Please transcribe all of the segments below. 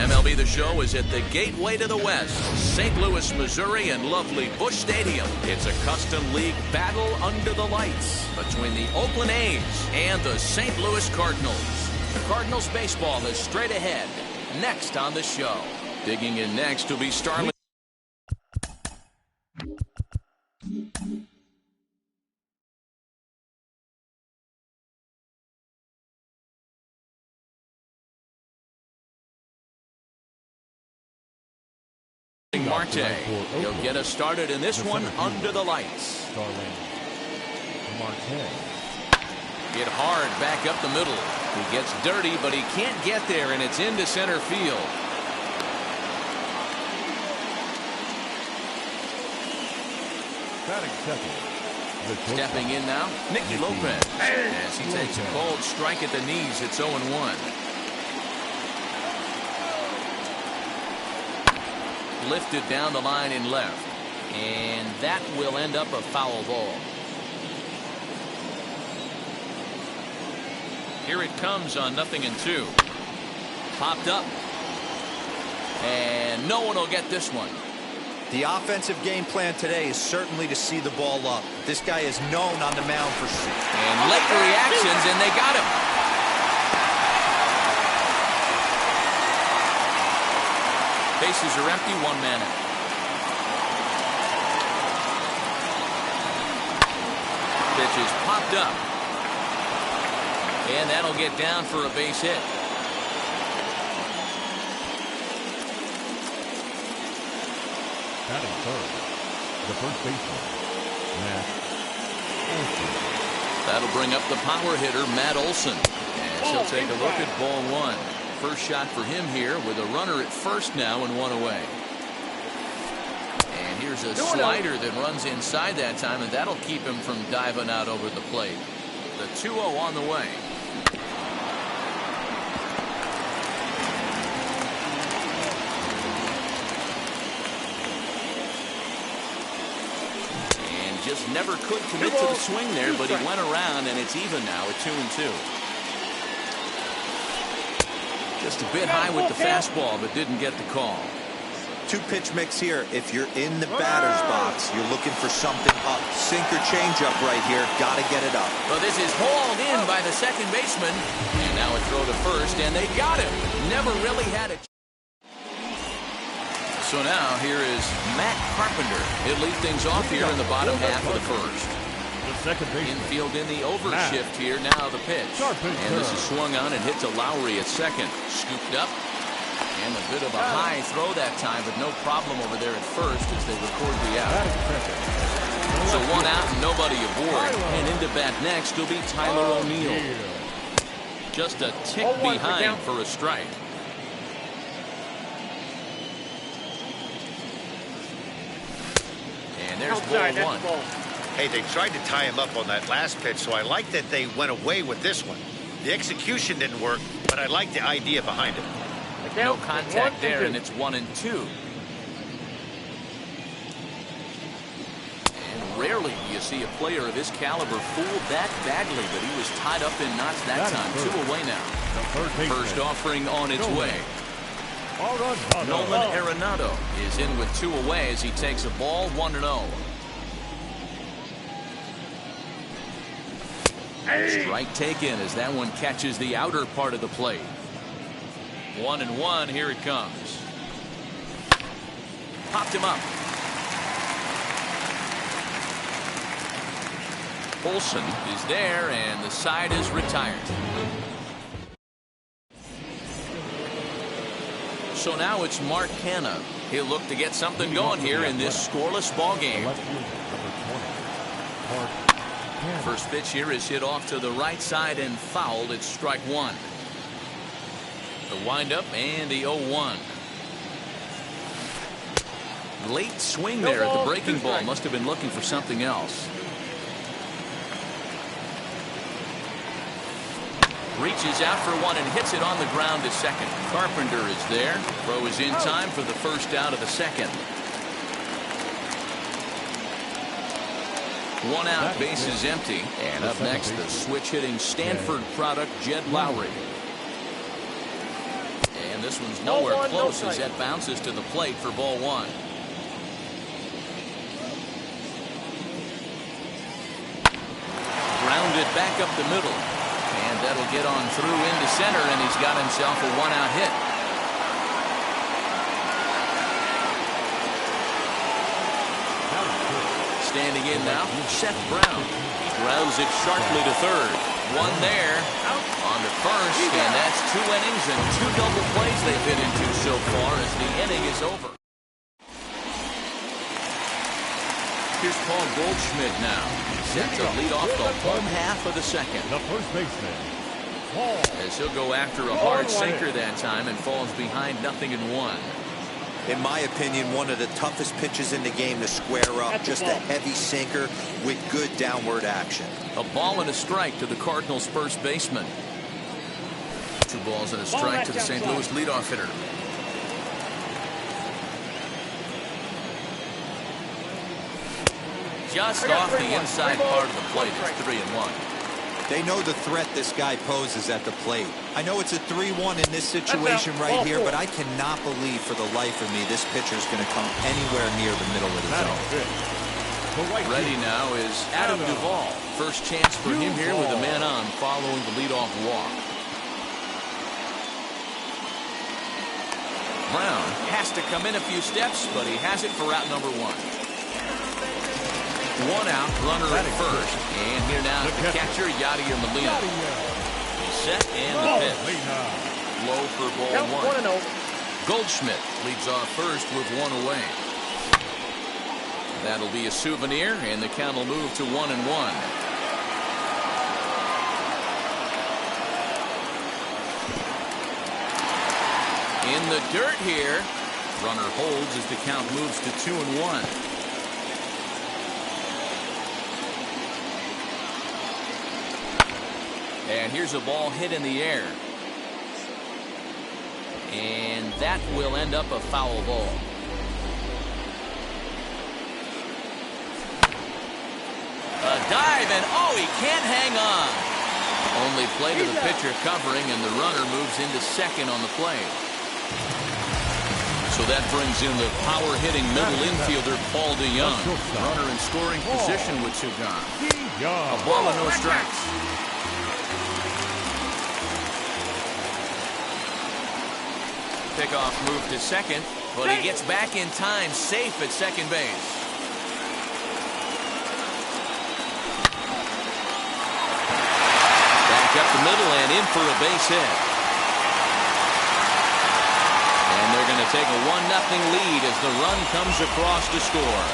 MLB The Show is at the gateway to the West, St. Louis, Missouri, and lovely Busch Stadium. It's a custom league battle under the lights between the Oakland A's and the St. Louis Cardinals. Cardinals baseball is straight ahead. Next on the show. Digging in next will be Starling. Marte. He'll get us started in this one under the lights. Marte. Hit hard back up the middle. He gets dirty, but he can't get there, and it's into center field. Batting second. Stepping in now, Nicky Lopez. As he takes a cold strike at the knees, it's 0-1. Lifted down the line in left, and that will end up a foul ball. Here it comes on 0-2. Popped up, and no one will get this one. The offensive game plan today is certainly to see the ball up. This guy is known on the mound for and late reactions, and they got him. Bases are empty, 1 man out. Pitch is popped up. And that'll get down for a base hit. Batting third, the first baseman, Matt Olson. That'll bring up the power hitter, Matt Olson. As he'll take a look at ball one. First shot for him here with a runner at first now and 1 away. And here's a slider that runs inside that time, and that'll keep him from diving out over the plate. The 2-0 on the way. And just never could commit to the swing there, but he went around, and it's even now at 2-2. Just a bit high with the fastball, but didn't get the call. 2-pitch mix here. If you're in the batter's box, you're looking for something up. Sinker changeup right here. Got to get it up. Well, this is hauled in by the second baseman. And now a throw to first, and they got him. Never really had it. So now here is Matt Carpenter. He'll lead things off here in the bottom half of the first. Infield in the overshift here. Now the pitch. And this is swung on and hit to Lowry at second. Scooped up. And a bit of a high throw that time, but no problem over there at first as they record the out. So 1 out and nobody aboard. And into bat next will be Tyler O'Neill. Just a tick behind for a strike. And there's ball one. Hey, they tried to tie him up on that last pitch, so I like that they went away with this one. The execution didn't work, but I like the idea behind it. No contact there, and it's 1-2. And rarely do you see a player of his caliber fooled that badly, but he was tied up in knots that time. 2 away now. First offering on its way. Nolan Arenado is in with 2 away as he takes a ball 1-0. Strike taken as that one catches the outer part of the plate. 1-1. Here it comes. Popped him up. Olson is there, and the side is retired. So now it's Mark Hanna. He'll look to get something going here in this scoreless ball game. First pitch here is hit off to the right side and fouled. It's strike one. The windup and the 0-1. Late swing there at the breaking ball. Must have been looking for something else. Reaches out for one and hits it on the ground to second. Carpenter is there. Throw is in time for the first out of the second. 1 out, bases empty. And up next, the switch hitting Stanford product, Jed Lowry. And And this one's nowhere close as that bounces to the plate for ball one. Grounded back up the middle. And that'll get on through into center, and he's got himself a one-out hit. Standing in now, Seth Brown. He grounds it sharply to third. One there, on to first, and that's 2 innings and 2 double plays they've hit into so far as the inning is over. Here's Paul Goldschmidt now. Set to lead off the home half of the second. The first baseman, Paul. As he'll go after a hard sinker that time and falls behind 0-1. In my opinion, one of the toughest pitches in the game to square up. Just a heavy sinker with good downward action. A ball and a strike to the Cardinals' first baseman. 2 balls and a strike to the St. Louis leadoff hitter. Just off the inside part of the plate. It's 3-1. They know the threat this guy poses at the plate. I know it's a 3-1 in this situation right here, but I cannot believe for the life of me this pitcher is going to come anywhere near the middle of the zone. Ready now is Adam Duvall. First chance for him here with a man on following the leadoff walk. Brown has to come in a few steps, but he has it for out number 1. 1 out, runner at first. And here now is the catcher, Yadier Molina. Set and the pitch. Low for ball 1. Goldschmidt leads off first with 1 away. That'll be a souvenir, and the count will move to 1-1. In the dirt here. Runner holds as the count moves to 2-1. And here's a ball hit in the air. And that will end up a foul ball. A dive, and oh, he can't hang on. Only play to the pitcher covering, and the runner moves into second on the play. So that brings in the power-hitting middle infielder, Paul DeYoung. Runner in scoring position with 2 gone. A ball and no strikes. Pickoff move to second, but he gets back in time, safe at second base. Back up the middle and in for a base hit. And they're going to take a 1-0 lead as the run comes across to score.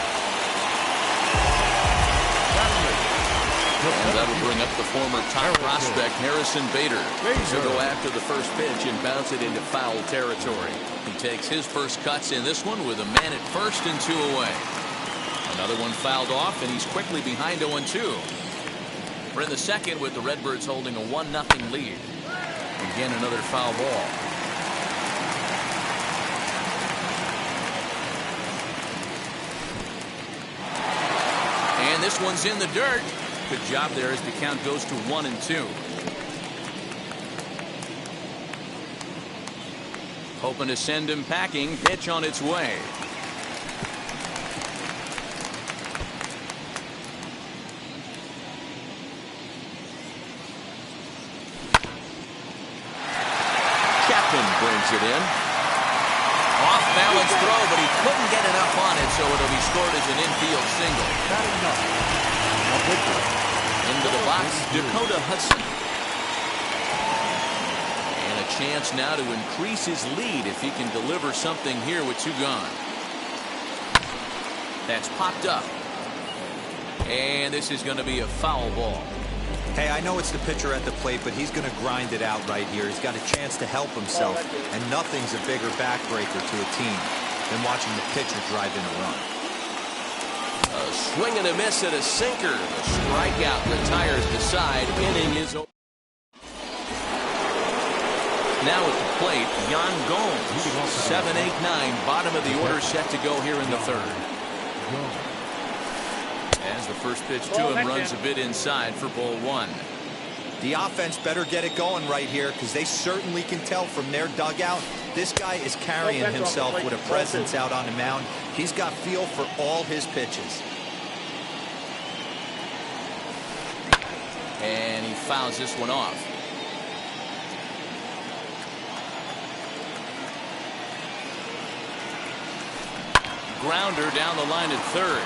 And that'll bring up the former top prospect, Harrison Bader. He'll go after the first pitch and bounce it into foul territory. He takes his first cuts in this one with a man at first and 2 away. Another one fouled off, and he's quickly behind 0-2. We're in the second with the Redbirds holding a 1-0 lead. Again, another foul ball. And this one's in the dirt. Good job there as the count goes to 1-2. Hoping to send him packing. Pitch on its way. Captain brings it in. Off balance throw, but he couldn't get enough on it, so it'll be scored as an infield single. Into the box, Dakota Hudson. And a chance now to increase his lead if he can deliver something here with 2 gone. That's popped up. And this is going to be a foul ball. Hey, I know it's the pitcher at the plate, but he's going to grind it out right here. He's got a chance to help himself, and nothing's a bigger backbreaker to a team than watching the pitcher drive in a run. A swing and a miss at a sinker. The strikeout retires the side. Inning is over. Now at the plate, Yan Gomes. 7, 8, 9. Bottom of the order set to go here in the third. As the first pitch to him runs a bit inside for ball 1. The offense better get it going right here because they certainly can tell from their dugout This guy is carrying himself with a presence out on the mound. He's got feel for all his pitches. And he fouls this one off. Grounder down the line at third.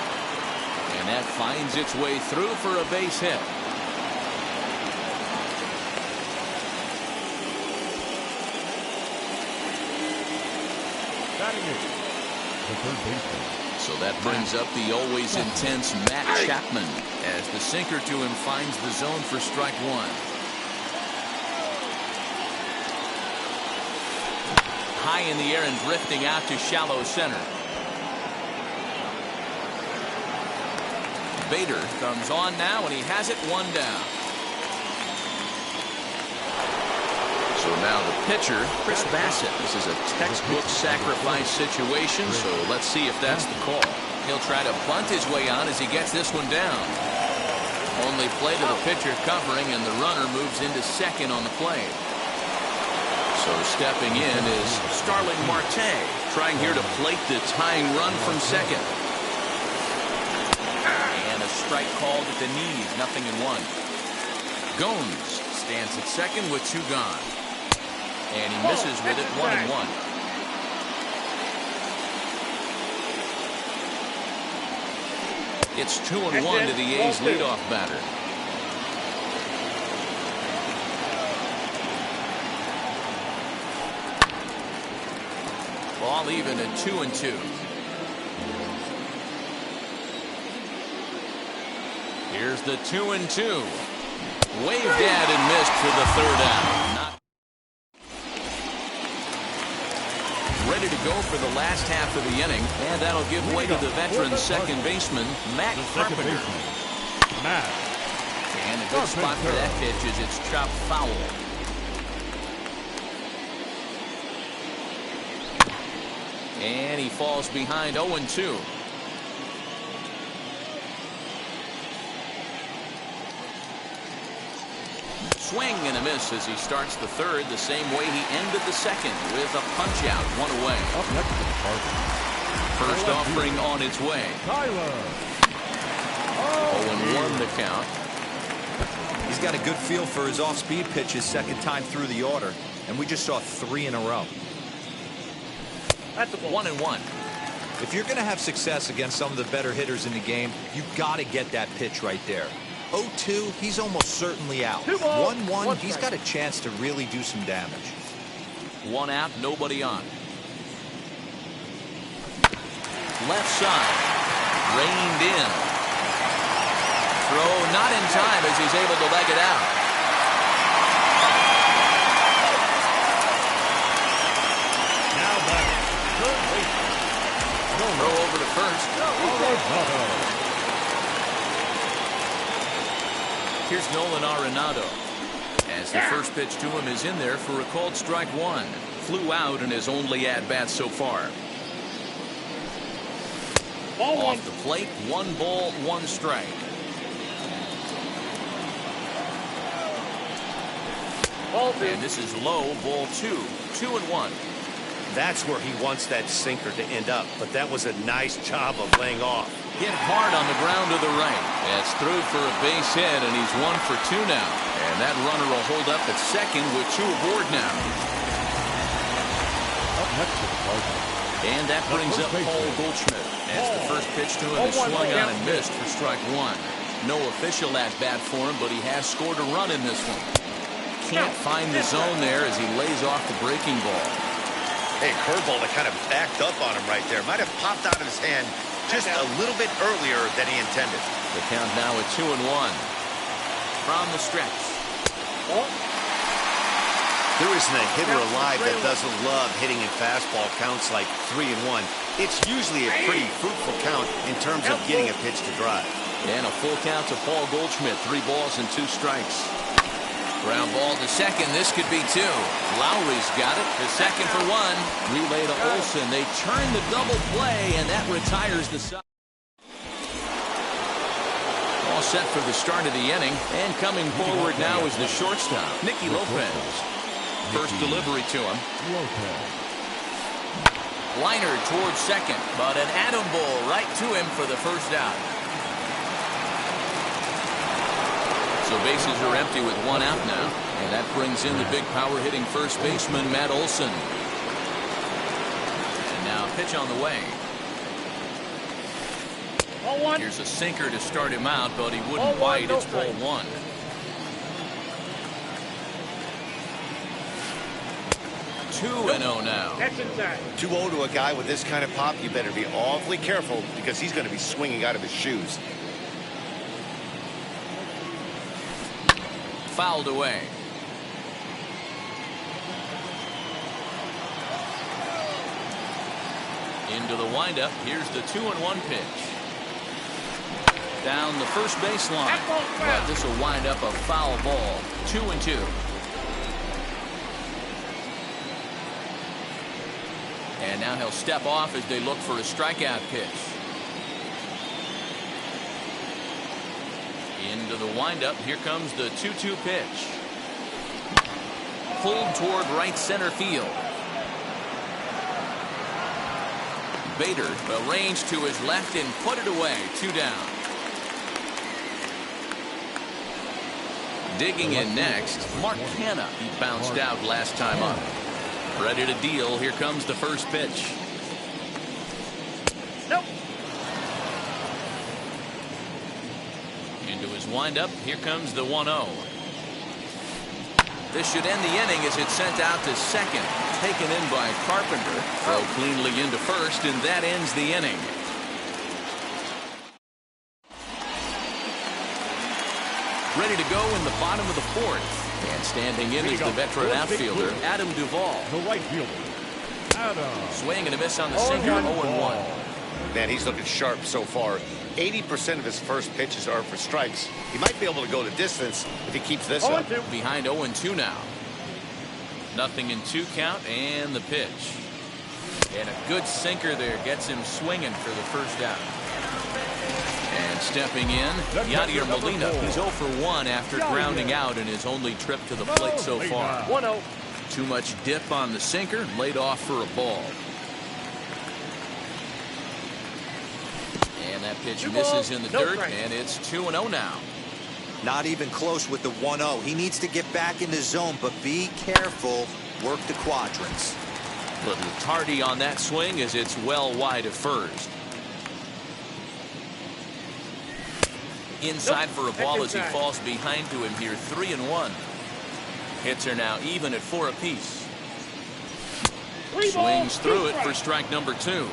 And that finds its way through for a base hit. The third baseman. So that brings up the always intense Matt Chapman as the sinker to him finds the zone for strike one. High in the air and drifting out to shallow center. Bader comes on now and he has it one down. So now the pitcher, Chris Bassett. This is a textbook sacrifice situation, so let's see if that's the call. He'll try to bunt his way on as he gets this one down. Only play to the pitcher covering, and the runner moves into second on the play. So stepping in is Starling Marte, trying here to plate the tying run from second. And a strike called at the knees, 0-1. Gomes stands at second with two gone. And he misses with it, 1-1. It's 2-1 to the A's leadoff batter. Ball even at 2-2. Here's the 2-2. Waved at and missed for the third out. Ready to go for the last half of the inning, and that'll give way to the veteran second baseman, Matt Carpenter. And a good spot for that pitch as it's chopped foul. And he falls behind 0-2. Swing and a miss as he starts the third the same way he ended the second with a punch out, one away. Up next to the Cardinals. First offering on its way. 0-1 the count. He's got a good feel for his off-speed pitches second time through the order, and we just saw 3 in a row. That's 1-1. If you're going to have success against some of the better hitters in the game, you've got to get that pitch right there. 0-2, he's almost certainly out. 1-1, he's got a chance to really do some damage. One out, nobody on. Left side, reined in. Throw not in time as he's able to leg it out. Now back. Third base. Throw over to first. Here's Nolan Arenado. As the first pitch to him is in there for a called strike one. Flew out in his only at-bat so far. Off the plate, 1 ball, 1 strike. And this is low, ball 2. 2-1. That's where he wants that sinker to end up, but that was a nice job of laying off. Hit hard on the ground to the right. That's through for a base hit, and he's 1 for 2 now. And that runner will hold up at second with 2 aboard now. Up next to the Cardinals. And that brings up Paul Goldschmidt as the first pitch to him is swung on and missed for strike 1. No official at-bat for him, but he has scored a run in this one. Can't find the zone there as he lays off the breaking ball. Hey, curveball that kind of backed up on him right there. Might have popped out of his hand just a little bit earlier than he intended. The count now at 2-1. From the stretch. There isn't a hitter alive that doesn't love hitting in fastball counts like 3-1. It's usually a pretty fruitful count in terms of getting a pitch to drive. And a full count to Paul Goldschmidt. 3 balls and 2 strikes. Ground ball to second. This could be 2. Lowry's got it. The second for 1. Relay to Olsen. They turn the double play, and that retires the side. All set for the start of the inning. And coming forward now is the shortstop, Nicky Lopez. First delivery to him. Liner towards second, but an atom ball right to him for the first out. So bases are empty with one out now, and that brings in the big power hitting first baseman Matt Olson. And now pitch on the way. Here's a sinker to start him out, but he wouldn't bite. It's ball one. Two and 0 now. 2-0 to a guy with this kind of pop. You better be awfully careful because he's going to be swinging out of his shoes. Fouled away. Into the windup. Here's the 2-1 pitch. Down the first baseline. But this will wind up a foul ball. 2-2. And now he'll step off as they look for a strikeout pitch. Into the windup. Here comes the 2-2 pitch. Pulled toward right center field. Bader arranged to his left and put it away. 2 down. Digging in next, Mark Hanna. He bounced out last time up. Ready to deal. Here comes the first pitch. Nope. Into his windup. Here comes the 1-0. This should end the inning as it's sent out to second. Taken in by Carpenter. Throw cleanly into first, and that ends the inning. Ready to go in the bottom of the fourth. And standing in is the veteran outfielder, Adam Duvall. The right fielder, Adam. Swing and a miss on the sinker, 0-1. Man, he's looking sharp so far. 80% of his first pitches are for strikes. He might be able to go the distance if he keeps this up. Behind 0-2 now. 0-2 count and the pitch. And a good sinker there gets him swinging for the first out. And stepping in, Yadier Molina. He's 0 for 1 after grounding out in his only trip to the plate so far. 1-0. Too much dip on the sinker, laid off for a ball. And that pitch misses in the dirt, and it's 2-0 now. Not even close with the 1-0. He needs to get back in the zone, but be careful. Work the quadrants. Little tardy on that swing as it's well wide of first. Inside for a ball as he falls behind to him here. 3-1. Hits are now even at 4 apiece. Swings through it for strike number 2.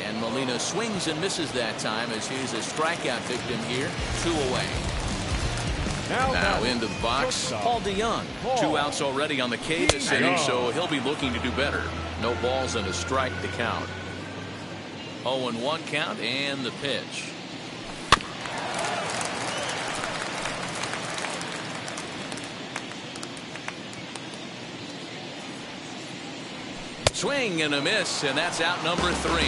And Molina swings and misses that time as he's a strikeout victim here. 2 away. Now into the box, Paul DeYoung. 2 outs already on the K this inning, so he'll be looking to do better. No balls and a strike to count. 0-1 count and the pitch. Swing and a miss, and that's out number 3.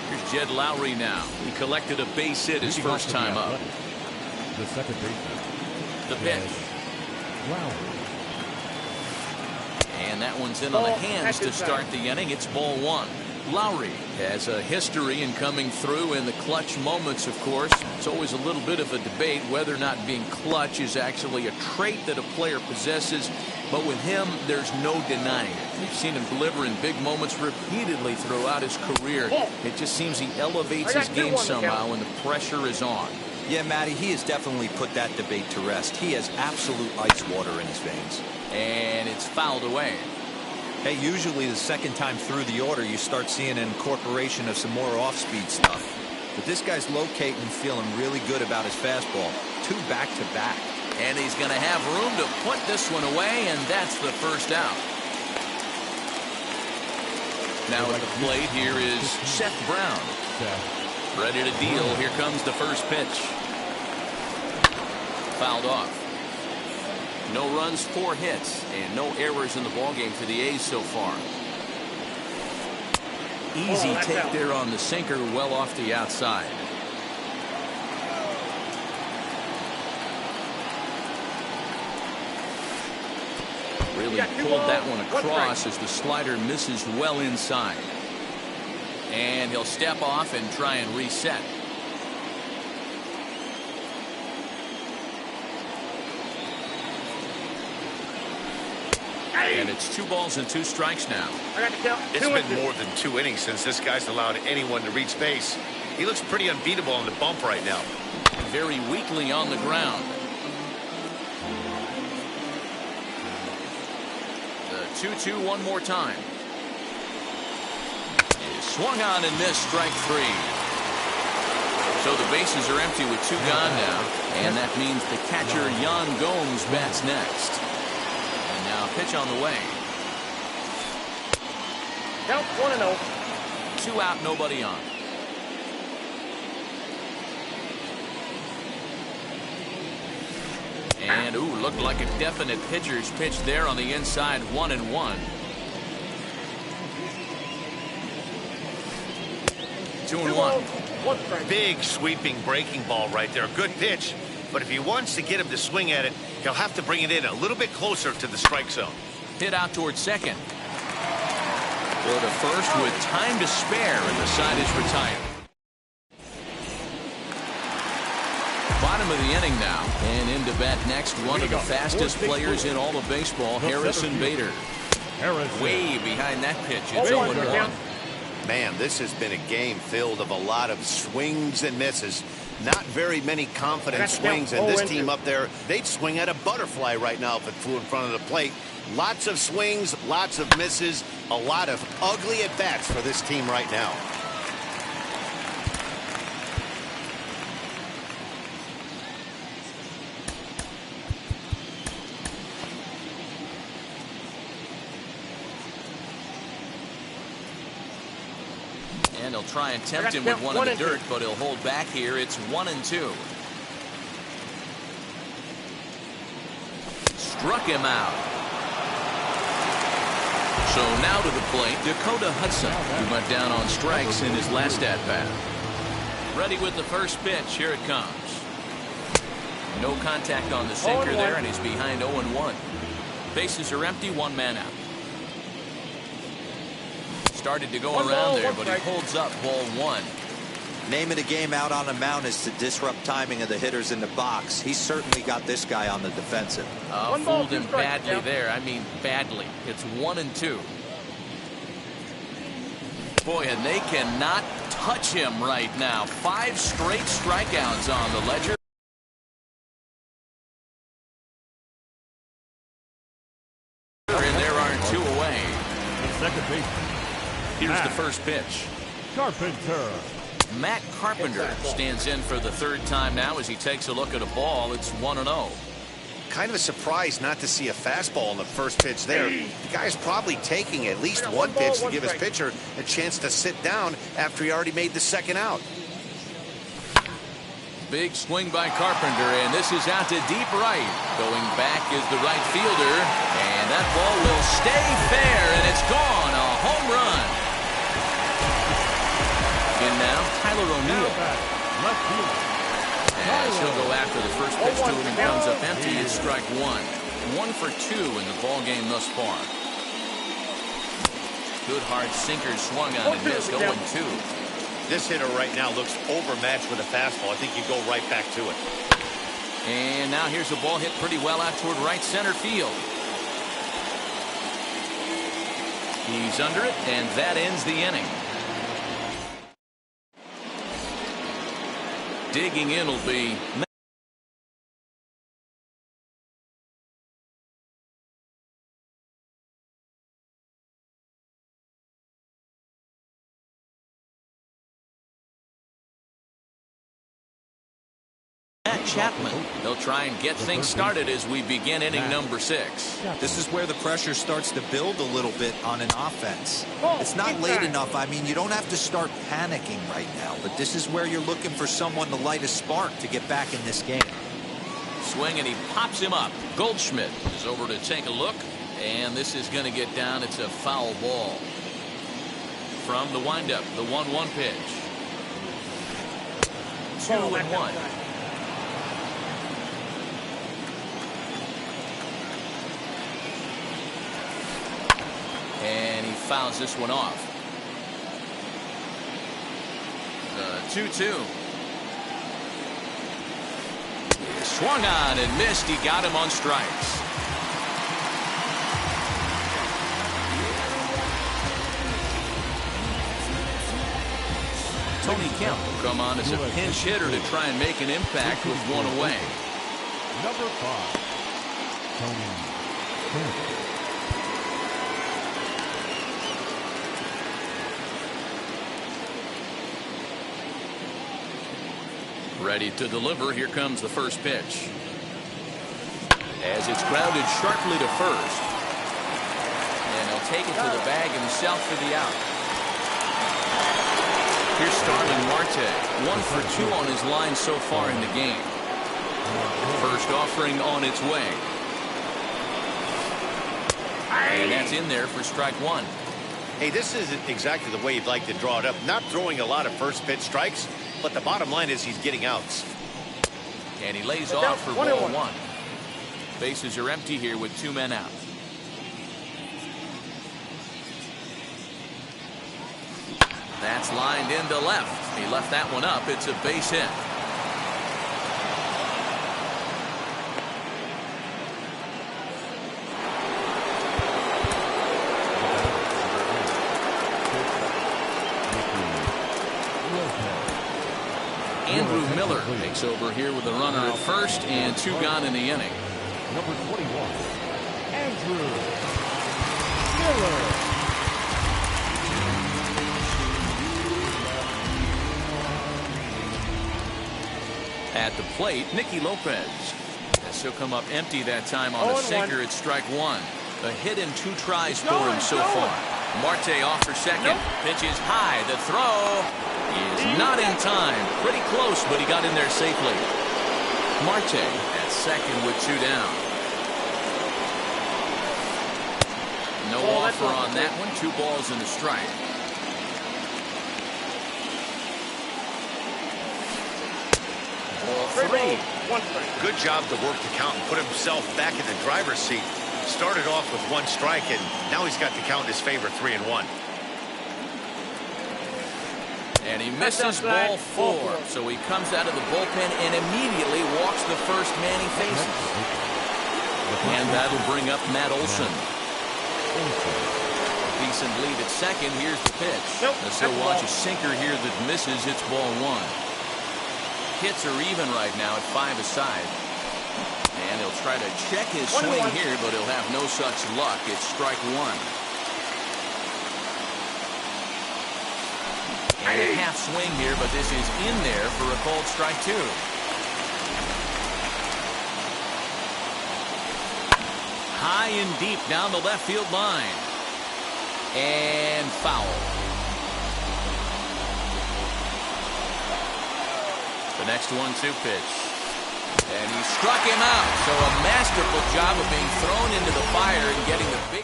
Here's Jed Lowry now. He collected a base hit his first time up. The second baseman. The pitch. Lowry. And that one's in on the hands to start the inning. It's ball 1. Lowry has a history in coming through in the clutch moments, of course. It's always a little bit of a debate whether or not being clutch is actually a trait that a player possesses. But with him, there's no denying it. We've seen him deliver in big moments repeatedly throughout his career. It just seems he elevates his game somehow when the pressure is on. Yeah, Matty, he has definitely put that debate to rest. He has absolute ice water in his veins. And it's fouled away. Hey, usually the second time through the order, you start seeing an incorporation of some more off-speed stuff. But this guy's locating and feeling really good about his fastball. 2 back-to-back. And he's going to have room to put this one away, and that's the first out. Now at the plate, here is Seth Brown. Ready to deal. Here comes the first pitch. Fouled off. No runs, 4 hits, and no errors in the ballgame for the A's so far. Easy take there on the sinker, well off the outside. Really pulled that one across as the slider misses well inside. And he'll step off and try and reset. And it's 2 balls and 2 strikes now. It's been more than 2 innings since this guy's allowed anyone to reach base. He looks pretty unbeatable on the bump right now. Very weakly on the ground. The 2-2 one more time. It is swung on and missed, strike 3. So the bases are empty with 2 gone now. And that means the catcher, Yan Gomes, bats next. And now pitch on the way. Count 1-0. 2 out, nobody on. And, ooh, looked like a definite pitcher's pitch there on the inside, 1-1. 2-1. Big sweeping breaking ball right there. Good pitch. But if he wants to get him to swing at it, he'll have to bring it in a little bit closer to the strike zone. Hit out towards second. Go to first with time to spare, and the side is retired. Bottom of the inning now, and into bat next, one of the fastest players in all of baseball, Harrison Bader. Way behind that pitch. It's 0-1. Man, this has been a game filled of a lot of swings and misses. Not very many confident swings, and this team up there, they'd swing at a butterfly right now if it flew in front of the plate. Lots of swings, lots of misses, a lot of ugly at-bats for this team right now. And he'll try and tempt him with one in the dirt, but he'll hold back here. It's 1-2. Struck him out. So now to the plate, Dakota Hudson, who went down on strikes in his last at-bat. Ready with the first pitch. Here it comes. No contact on the sinker there, and he's behind 0-1. Bases are empty, 1 man out. Started to go around there, but he holds up, ball 1. Name of the game out on the mound is to disrupt timing of the hitters in the box. He's certainly got this guy on the defensive. Fooled him badly there. I mean, badly. It's 1-2. Boy, and they cannot touch him right now. 5 straight strikeouts on the ledger. And there are 2 away. Second base. Here's the first pitch. Carpenter. Matt Carpenter stands in for the 3rd time now as he takes a look at a ball. It's 1-0. Kind of a surprise not to see a fastball on the first pitch there. The guy's probably taking at least 1 pitch to give his pitcher a chance to sit down after he already made the 2nd out. Big swing by Carpenter, and this is out to deep right. Going back is the right fielder, and that ball will stay fair, and it's gone. A home run. In now, Tyler O'Neill. As he'll go after the first pitch to him and comes up empty. It's strike 1. 1 for 2 in the ball game thus far. Good hard sinker swung on and missed. 0-2. This hitter right now looks overmatched with a fastball. I think you go right back to it. And now here's a ball hit pretty well out toward right center field. He's under it, and that ends the inning. Digging in will be Matt Chapman. They'll try and get things started as we begin inning number 6. This is where the pressure starts to build a little bit on an offense. It's not late enough. I mean, you don't have to start panicking right now, but this is where you're looking for someone to light a spark to get back in this game. Swing, and he pops him up. Goldschmidt is over to take a look, and this is going to get down. It's a foul ball. From the windup, the 1-1 pitch. 2-1. fouls this one off. 2-2. Swung on and missed. He got him on strikes. Tony Kemp will come on as a pinch hitter to try and make an impact with one away. Number 5, Tony Kemp. Ready to deliver. Here comes the first pitch. As it's grounded sharply to first. And he'll take it to the bag himself for the out. Here's Starling Marte. 1 for 2 on his line so far in the game. First offering on its way. And that's in there for strike 1. Hey, this isn't exactly the way you'd like to draw it up. Not throwing a lot of first pitch strikes, but the bottom line is he's getting outs. And he lays off for ball 1. Bases are empty here with 2 men out. That's lined into left. He left that one up. It's a base hit. Andrew Miller takes over here with a runner at first and 2 gone in the inning. Number 21, Andrew Miller. At the plate, Nicky Lopez. As he'll come up empty that time on a sinker at strike 1. A hit and 2 tries for him so far. Marte off for second. Pitch is high. The throw is not in time. Pretty close, but he got in there safely. Marte at second with 2 down. No offer on that one. 2 balls and a strike. Ball 3. Good job to work the count and put himself back in the driver's seat. Started off with 1 strike, and now he's got the count in his favor, 3-1. And he misses ball 4. So he comes out of the bullpen and immediately walks the first man he faces. And that'll bring up Matt Olson. Decent lead at second. Here's the pitch. Let's go watch a sinker here that misses. It's ball 1. Hits are even right now at 5 aside. And he'll try to check his swing here, but he'll have no such luck. It's strike 1. And a half swing here, but this is in there for a called strike 2. High and deep down the left field line. And foul. The next 1-2 pitch. And he struck him out. So a masterful job of being thrown into the fire and getting the big...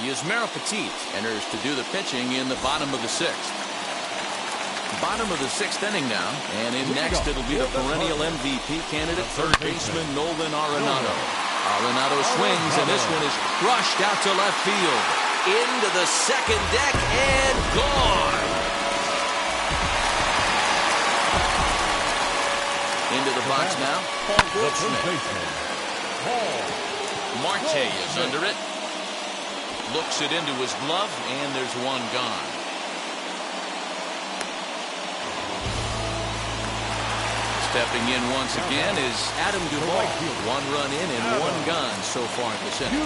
Yusmeiro Petit enters to do the pitching in the bottom of the 6th. Bottom of the 6th inning now. And in next it'll be the perennial MVP candidate, third baseman Nolan Arenado. Arenado swings, and this one is crushed out to left field. Into the second deck and gone. Into the box now. Paul Goldschmidt. Marte is under it. Looks it into his glove, and there's 1 gone. Stepping in once again is Adam Duvall. 1 run in and 1 gone so far in this inning.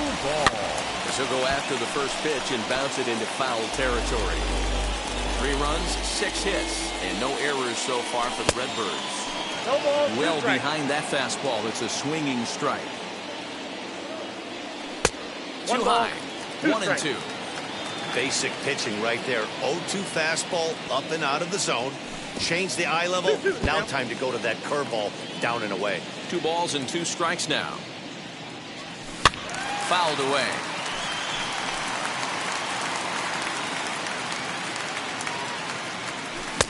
So he'll go after the first pitch and bounce it into foul territory. 3 runs, 6 hits, and no errors so far for the Redbirds. Well behind that fastball. It's a swinging strike. Too high. 1-2. Basic pitching right there. 0-2 fastball up and out of the zone. Change the eye level. Now time to go to that curveball down and away. 2 balls and 2 strikes now. Fouled away.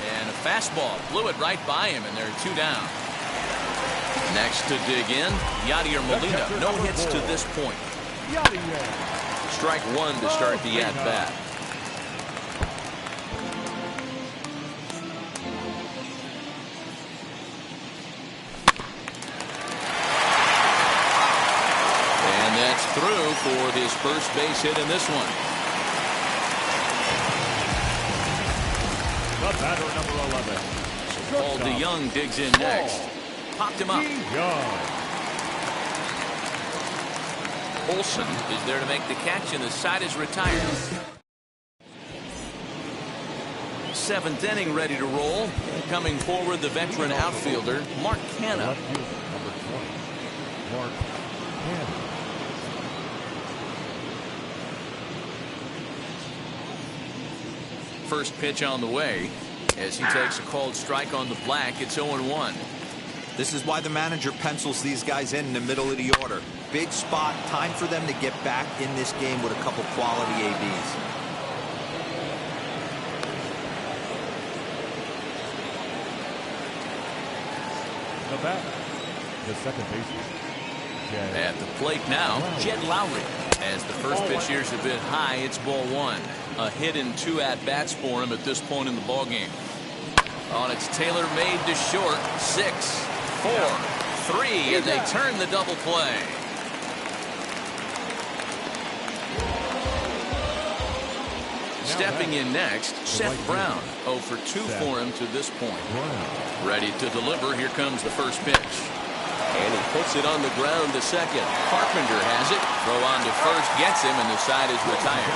And a fastball blew it right by him, and there are 2 down. Next to dig in, Yadier Molina. No hits to this point. Strike one to start the at-bat. And that's through for his first base hit in this one. The batter, number 11. Paul DeYoung digs in next. Popped him up. Olsen is there to make the catch, and the side is retired. Seventh inning ready to roll. Coming forward, the veteran outfielder, Mark Canha. Left fielder, number 20. Mark Canha. First pitch on the way as he takes a called strike on the black. It's 0-1. This is why the manager pencils these guys in the middle of the order. Big spot, time for them to get back in this game with a couple quality ABs. The batter, the second baseman. At the plate now, Jed Lowry. As the first pitch here's a bit high, it's ball one. A hit and 2 at-bats for him at this point in the ballgame. On it's Taylor made to short. 6, 4, 3, and they turn the double play. Stepping in next, Seth Brown. 0 for 2 for him to this point. Ready to deliver. Here comes the first pitch. And he puts it on the ground to second. Carpenter has it. Throw on to first, gets him, and the side is retired.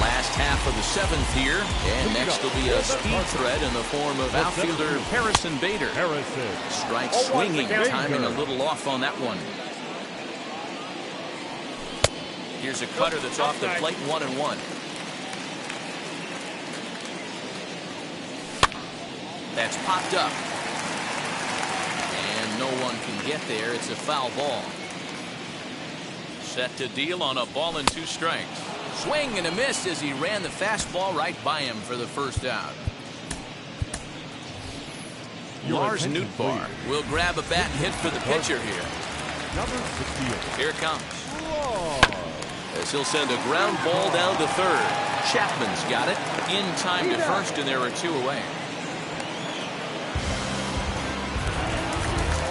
Last half of the 7th here, and next will be a speed threat in the form of outfielder Harrison Bader. Strike swinging, timing a little off on that one. Here's a cutter that's off the plate, 1-1. That's popped up. And no one can get there. It's a foul ball. Set to deal on a ball and 2 strikes. Swing and a miss as he ran the fastball right by him for the first out. Lars Nootbaar will grab a bat and hit for the pitcher here. Number 68. Here it comes. As he'll send a ground ball down to third. Chapman's got it in time to first, and there are 2 away.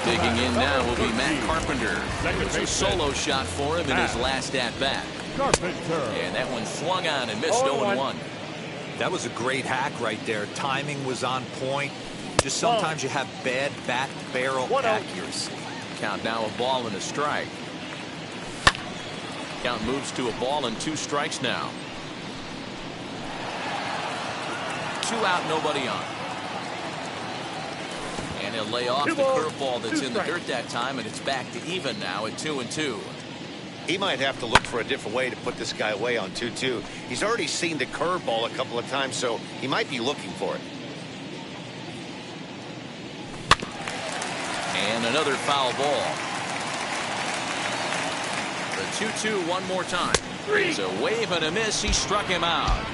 Digging in now will be Matt Carpenter. It was a solo shot for him in his last at-bat. And that one swung on and missed 0-1. That was a great hack right there. Timing was on point. Just sometimes you have bad bat barrel accuracy. Count now a ball and a strike. Count moves to a ball and 2 strikes now. 2 out, nobody on. And he'll lay off the curveball that's in the dirt that time, and it's back to even now at 2-2. He might have to look for a different way to put this guy away on 2-2. He's already seen the curveball a couple of times, so he might be looking for it. And another foul ball. The 2-2 one more time. It's a wave and a miss. He struck him out.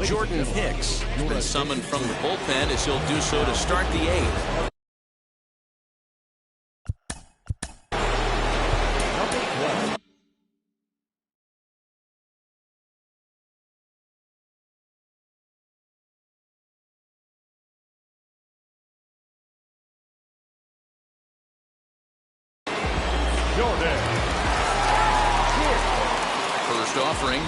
Jordan Hicks has been summoned from the bullpen as he'll do so to start the 8th. First offering.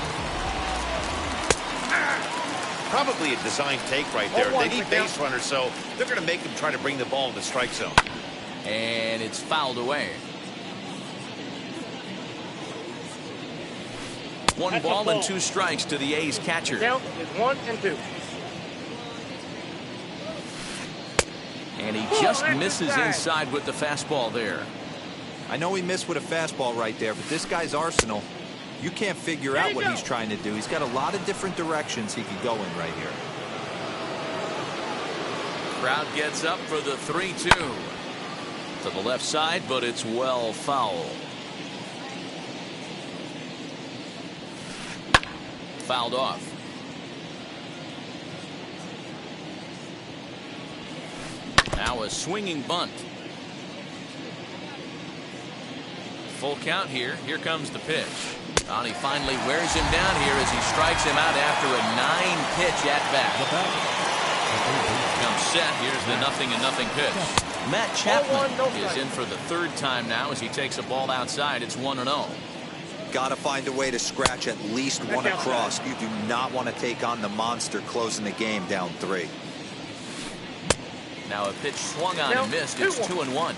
Probably a design take right there. They need base runners, so they're going to make him try to bring the ball in the strike zone. And it's fouled away. 1 ball and 2 strikes to the A's catcher. Count is 1-2. And he just misses inside with the fastball there. I know he missed with a fastball right there, but this guy's arsenal, you can't figure out what he's trying to do. He's got a lot of different directions he could go in right here. Crowd gets up for the 3-2. To the left side, but it's well foul. fouled off. Now a swinging bunt. Full count here. Here comes the pitch. And he finally wears him down here as he strikes him out after a 9-pitch at bat. Comes set. Here's the 0-0 pitch. Matt Chapman is in for the third time now as he takes a ball outside. It's 1-0. Got to find a way to scratch at least one across. You do not want to take on the monster closing the game down 3. Now a pitch swung on and missed. It's 2-1.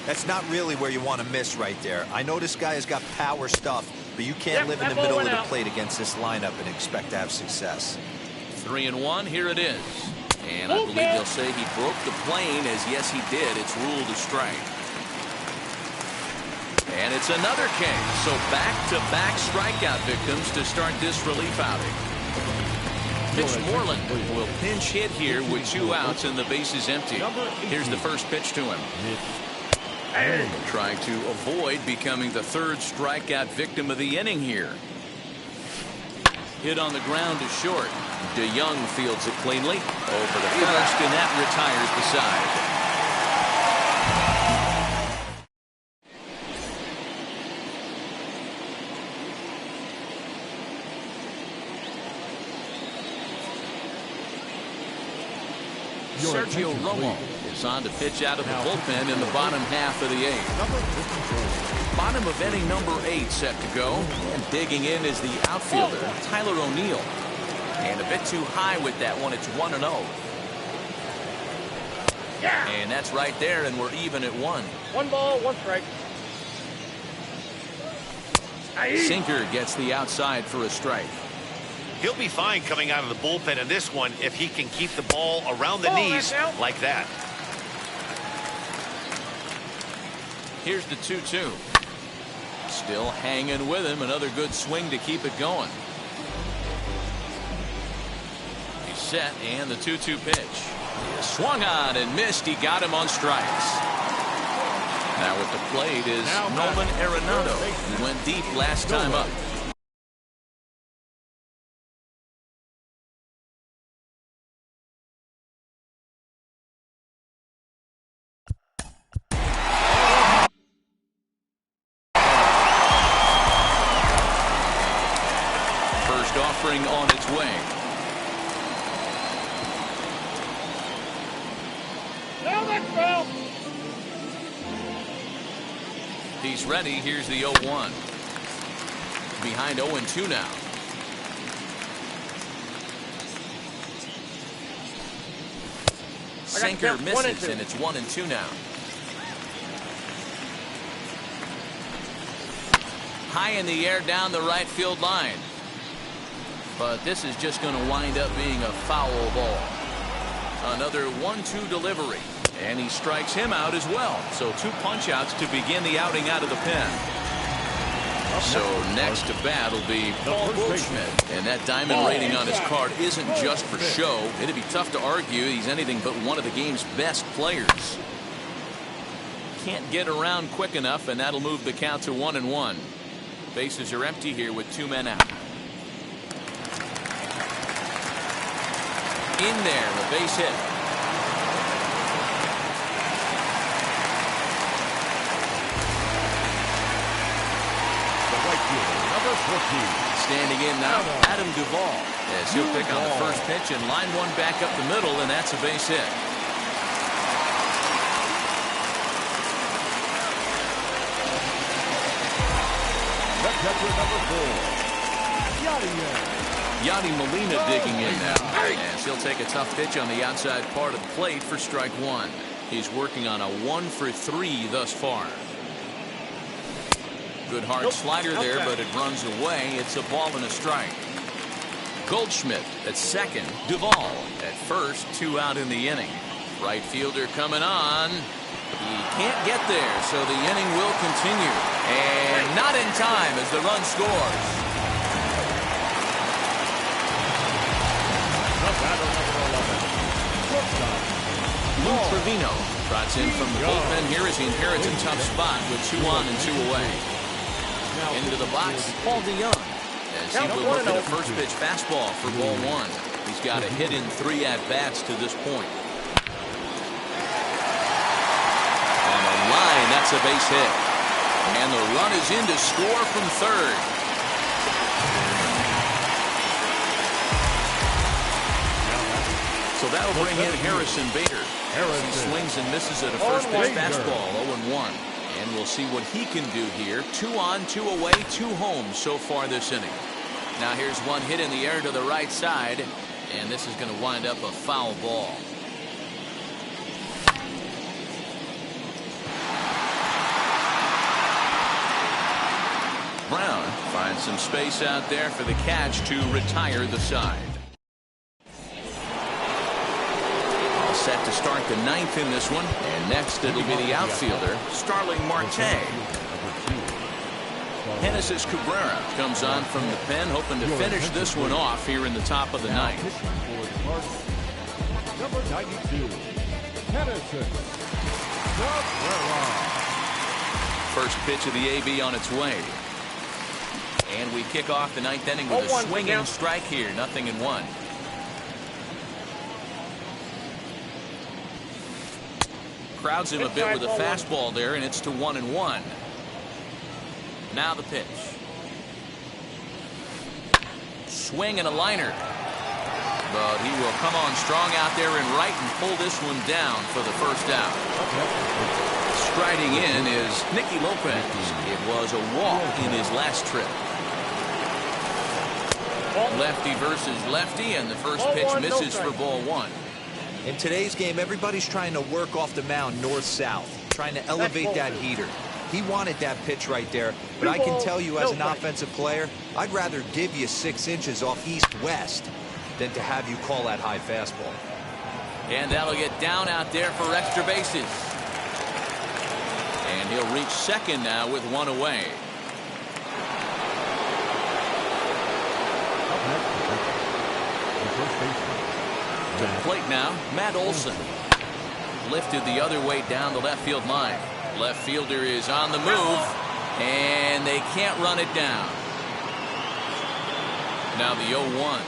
That's not really where you want to miss right there. I know this guy has got power stuff, but you can't live in the middle of the plate against this lineup and expect to have success. 3-1. Here it is. And I believe they'll say he broke the plane, as yes he did. It's ruled a strike. And it's another K. So back-to-back strikeout victims to start this relief outing. Mitch Moreland will pinch hit here with 2 outs and the bases empty. Here's the first pitch to him. Trying to avoid becoming the 3rd strikeout victim of the inning here. Hit on the ground to short. DeYoung fields it cleanly over to first, and that retires the side. Sergio Romo is on to pitch out of the bullpen in the bottom half of the 8th. Bottom of inning number 8 set to go, and digging in is the outfielder Tyler O'Neill. And a bit too high with that one. It's 1-0. And that's right there, and we're even at 1. 1 ball, 1 strike. Sinker gets the outside for a strike. He'll be fine coming out of the bullpen in this one if he can keep the ball around the knees like that. Here's the 2-2. Still hanging with him. Another good swing to keep it going. He's set, and the 2-2 pitch. Swung on and missed. He got him on strikes. Now at the plate is Nolan Arenado, who went deep last time up. First offering on its way. He's ready. Here's the 0-1. Behind 0-2 now. Sinker misses, and it's 1-2 now. High in the air down the right field line. But this is just going to wind up being a foul ball. Another 1-2 delivery. And he strikes him out as well. So 2 punch outs to begin the outing out of the pen. So next to bat will be Paul Goldschmidt. And that diamond rating on his card isn't just for show. It'd be tough to argue he's anything but one of the game's best players. Can't get around quick enough, and that'll move the count to 1-1. Bases are empty here with 2 men out. In there, a base hit. Number 14. Standing in now, Adam Duvall, as he'll pick on the first pitch and line one back up the middle, and that's a base hit. The catcher, number 4. Yadi Molina digging in now, as he'll take a tough pitch on the outside part of the plate for strike 1. He's working on a 1-for-3 thus far. Good hard slider there, but it runs away. It's a ball and a strike. Goldschmidt at second. Duvall at first. 2 out in the inning. Right fielder coming on. He can't get there, so the inning will continue. And not in time as the run scores. Lou Trevino trots in from the bullpen here as he inherits a tough spot with 2 on and 2 away. Into the box, Paul DeYoung. As he will look at a first pitch fastball for ball one. He's got a hit in 3 at-bats to this point. On the line, that's a base hit. And the run is in to score from third. So that'll bring in Harrison Bader. He swings and misses at a first pitch fastball, 0-1. And we'll see what he can do here. 2 on, 2 away, 2 home so far this inning. Now here's one hit in the air to the right side. And this is going to wind up a foul ball. Brown finds some space out there for the catch to retire the side. All set to start the 9th in this one. And next it'll be the outfielder, Starling Marte. Genesis Cabrera comes on from the pen, hoping to finish this one off here in the top of the 9th. Number 92, Genesis Cabrera. First pitch of the AB on its way. And we kick off the 9th inning with a swinging strike here, 0-1. Crowds him a bit with a fastball there, and it's to 1-1. Now the pitch. Swing and a liner. But he will come on strong out there and right and pull this one down for the first out. Striding in is Nicky Lopez. It was a walk in his last trip. Lefty versus lefty, and the first pitch misses for ball 1. In today's game, everybody's trying to work off the mound north-south, trying to elevate that heater. He wanted that pitch right there, but I can tell you as an offensive player, I'd rather give you 6 inches off east-west than to have you call that high fastball. And that'll get down out there for extra bases. And he'll reach second now with 1 away. To the plate now, Matt Olson. Lifted the other way down the left field line. Left fielder is on the move, and they can't run it down. Now the 0-1.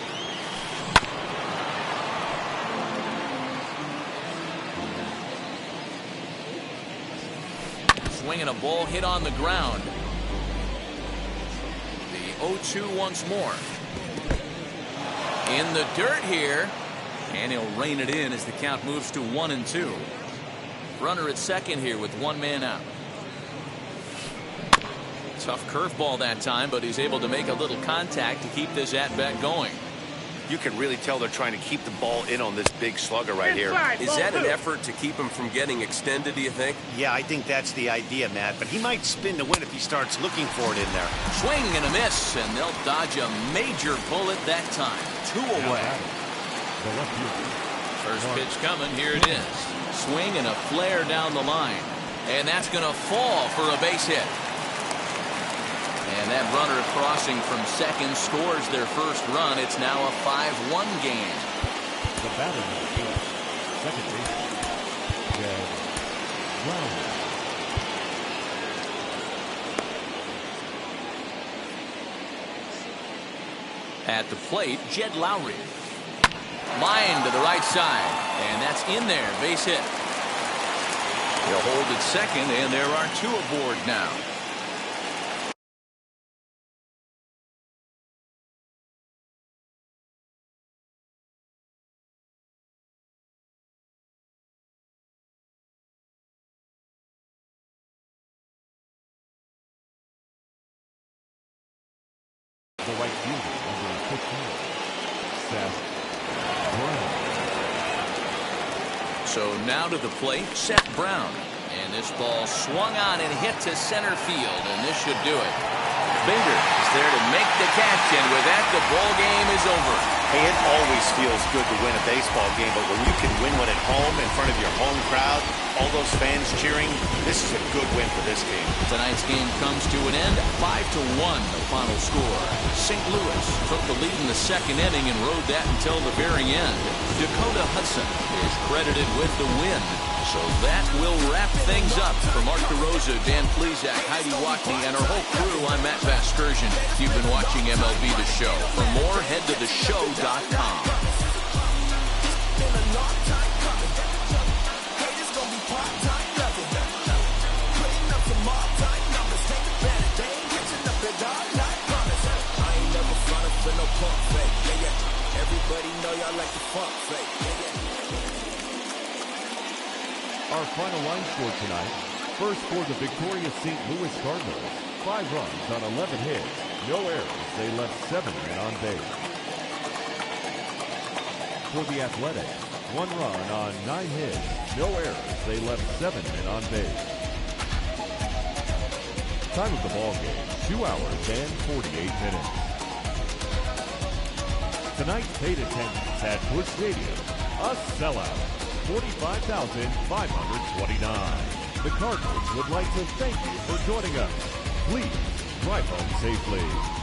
Swinging a ball hit on the ground. The 0-2 once more. In the dirt here, and he'll rein it in as the count moves to 1-2. Runner at second here with 1 man out. Tough curveball that time, but he's able to make a little contact to keep this at-bat going. You can really tell they're trying to keep the ball in on this big slugger right here. Is that an effort to keep him from getting extended, do you think? Yeah, I think that's the idea, Matt. But he might spin to win if he starts looking for it in there. Swing and a miss, and they'll dodge a major bullet that time. 2 away. First pitch coming. Here it is. Swing and a flare down the line. And that's going to fall for a base hit. And that runner crossing from second scores their first run. It's now a 5-1 game. The batter now, second base, Jed Brown. At the plate, Jed Lowry. Line to the right side. And that's in there. Base hit. He'll hold at second, and there are 2 aboard now. The right fielder, number 15, Seth Brown. So now to the plate, Seth Brown. And this ball swung on and hit to center field, and this should do it. Bader is there to make the catch, and with that, the ball game is over. Hey, it always feels good to win a baseball game, but when you can win one at home in front of your home crowd, all those fans cheering, this is a good win for this team. Tonight's game comes to an end, 5-1 the final score. St. Louis took the lead in the second inning and rode that until the very end. Dakota Hudson is credited with the win. So that will wrap things up. For Mark DeRosa, Dan Plesac, Heidi Watney, and our whole crew, I'm Matt Vasgersian. You've been watching MLB The Show. For more, head to theshow.com. Everybody know y'all like the funk fake. Our final line score tonight. First for the victorious St. Louis Cardinals. 5 runs on 11 hits. No errors. They left 7 men on base. For the Athletics, 1 run on 9 hits. No errors. They left 7 men on base. Time of the ball game, 2 hours and 48 minutes. Tonight's paid attendance at Busch Stadium, a sellout, 45,529. The Cardinals would like to thank you for joining us. Please drive home safely.